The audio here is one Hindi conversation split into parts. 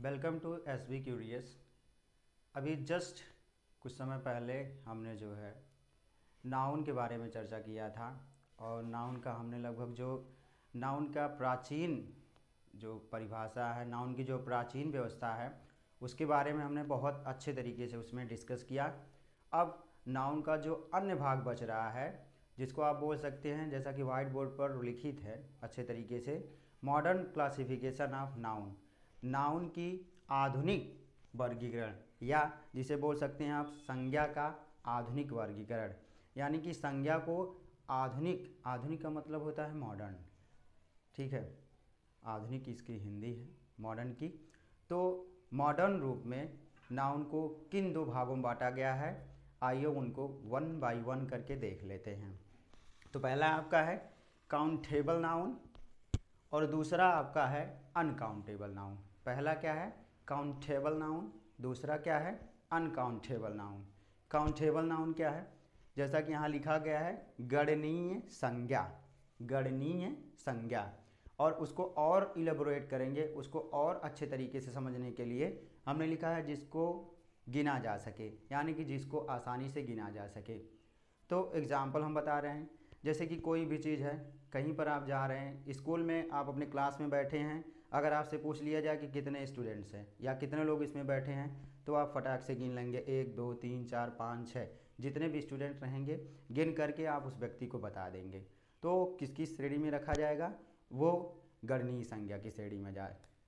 Welcome to S B curious. अभी जस्ट कुछ समय पहले हमने जो है नाउन के बारे में चर्चा किया था और नाउन का हमने लगभग जो नाउन का प्राचीन जो परिभाषा है, नाउन की जो प्राचीन व्यवस्था है उसके बारे में हमने बहुत अच्छे तरीके से उसमें डिस्कस किया। अब नाउन का जो अन्य भाग बच रहा है जिसको आप बोल सकते हैं, जैसा कि वाइट बोर्ड पर लिखित है अच्छे तरीके से, modern classification of noun, noun की आधुनिक वर्गीकरण, या जिसे बोल सकते हैं आप संज्ञा का आधुनिक वर्गीकरण। यानी कि संज्ञा को आधुनिक, आधुनिक का मतलब होता है मॉडर्न, ठीक है, आधुनिक इसकी हिंदी है मॉडर्न की। तो मॉडर्न रूप में नाउन को किन दो भागों में बांटा गया है, आइए उनको वन बाय वन करके देख लेते हैं। तो पहला आपका है काउंटेबल नाउन और दूसरा आपका है अनकाउंटेबल नाउन। पहला क्या है? काउंटेबल नाउन, दूसरा क्या है? Uncountable noun. काउंटेबल नाउन क्या है? जैसा कि यहाँ लिखा गया है, गणनीय संज्ञा, गणनीय संज्ञा। और उसको और इलेबोरेट करेंगे, उसको और अच्छे तरीके से समझने के लिए हमने लिखा है जिसको गिना जा सके, यानी कि जिसको आसानी से गिना जा सके। तो एग्ज़ाम्पल हम बता रहे हैं, जैसे कि कोई भी चीज़ है, कहीं पर आप जा रहे हैं, स्कूल में आप अपने क्लास में बैठे हैं, अगर आपसे पूछ लिया जाए कि कितने स्टूडेंट्स हैं या कितने लोग इसमें बैठे हैं, तो आप फटाक से गिन लेंगे 1 2 3 4 5 6, जितने भी स्टूडेंट रहेंगे गिन करके आप उस व्यक्ति को बता देंगे। तो किसकी श्रेणी में रखा जाएगा? वो गणनीय संज्ञा की श्रेणी में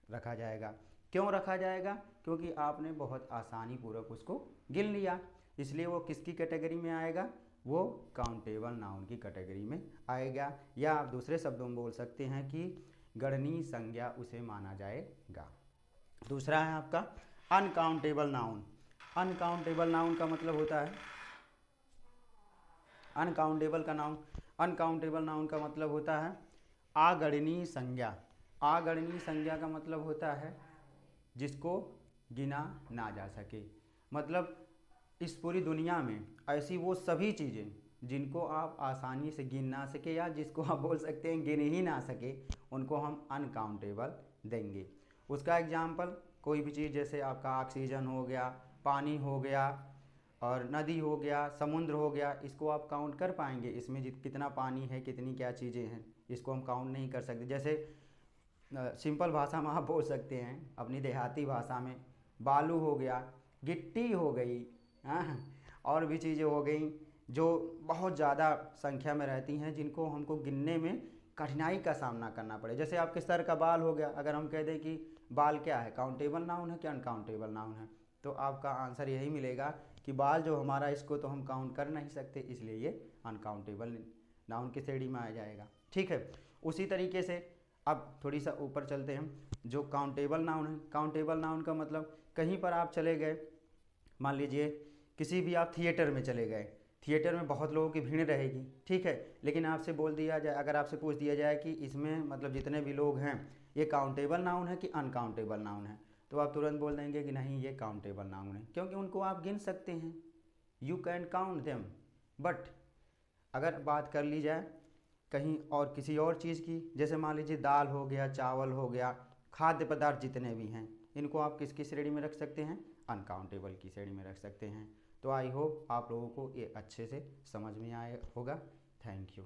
रखा जाएगा। क्यों रखा जाएगा? क्योंकि आपने बहुत आसानी पूर्वक उसको गिन लिया, इसलिए वो किसकी कैटेगरी में आएगा? वो काउंटेबल नाउन की कैटेगरी में आएगा। या आप दूसरे शब्दों में बोल सकते हैं कि गणनीय संज्ञा उसे माना जाएगा। दूसरा है आपका अनकाउंटेबल नाउन। अनकाउंटेबल नाउन का मतलब होता है, अनकाउंटेबल नाउन का मतलब होता है अगणनीय संज्ञा। अगणनीय संज्ञा का मतलब होता है जिसको गिना ना जा सके। मतलब इस पूरी दुनिया में ऐसी वो सभी चीज़ें जिनको आप आसानी से गिन ना सके, या जिसको आप बोल सकते हैं गिन ही ना सके, उनको हम अनकाउंटेबल देंगे। उसका एग्जाम्पल कोई भी चीज़, जैसे आपका ऑक्सीजन हो गया, पानी हो गया, और नदी हो गया, समुद्र हो गया, इसको आप काउंट कर पाएंगे? इसमें कितना पानी है, कितनी क्या चीज़ें हैं, इसको हम काउंट नहीं कर सकते। जैसे सिंपल भाषा में आप बोल सकते हैं, अपनी देहाती भाषा में, बालू हो गया, गिट्टी हो गई, हाँ, और भी चीज़ें हो गई जो बहुत ज़्यादा संख्या में रहती हैं, जिनको हमको गिनने में कठिनाई का सामना करना पड़े। जैसे आपके सर का बाल हो गया, अगर हम कह दें कि बाल क्या है, काउंटेबल नाउन है क्या अनकाउंटेबल नाउन है, तो आपका आंसर यही मिलेगा कि बाल जो हमारा, इसको तो हम काउंट कर नहीं सकते, इसलिए ये अनकाउंटेबल नाउन की श्रेणी में आ जाएगा। ठीक है, उसी तरीके से अब थोड़ी सा ऊपर चलते हैं। जो काउंटेबल नाउन है, काउंटेबल नाउन का मतलब कहीं पर आप चले गए, मान लीजिए किसी भी आप थिएटर में चले गए, थिएटर में बहुत लोगों की भीड़ रहेगी, ठीक है, लेकिन आपसे बोल दिया जाए, अगर आपसे पूछ दिया जाए कि इसमें मतलब जितने भी लोग हैं ये काउंटेबल नाउन है कि अनकाउंटेबल नाउन है, तो आप तुरंत बोल देंगे कि नहीं, ये काउंटेबल नाउन है, क्योंकि उनको आप गिन सकते हैं, you can count them. But अगर बात कर ली जाए कहीं और किसी और चीज़ की, जैसे मान लीजिए दाल हो गया, चावल हो गया, खाद्य पदार्थ जितने भी हैं, इनको आप किसकी श्रेणी में रख सकते हैं? अनकाउंटेबल की श्रेणी में रख सकते हैं। तो आई होप आप लोगों को ये अच्छे से समझ में आया होगा। Thank you.